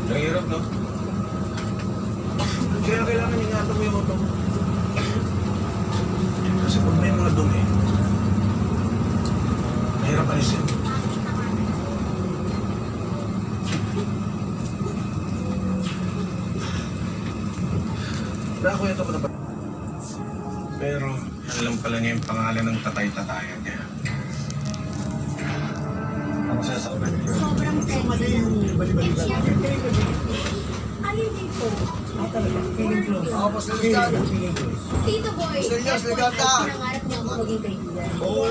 Nahirap, no? Kaya kailangan ingatan mo yung auto mo. Kasi pag may mga dumi, mahirap alisin. Dako ito ko na pa. Pero, yan lang pala niya yung pangalan ng tatay-tatayan niya. Ano siya sa ulit? Sobrang Mali yung bali-bali ka. Alin dito? Talaga, feeling close. Ako pa sa ligado. Feeling close. Tito Boy, Serious, ligata. nangarap niya ako maging kaibigan. Oh!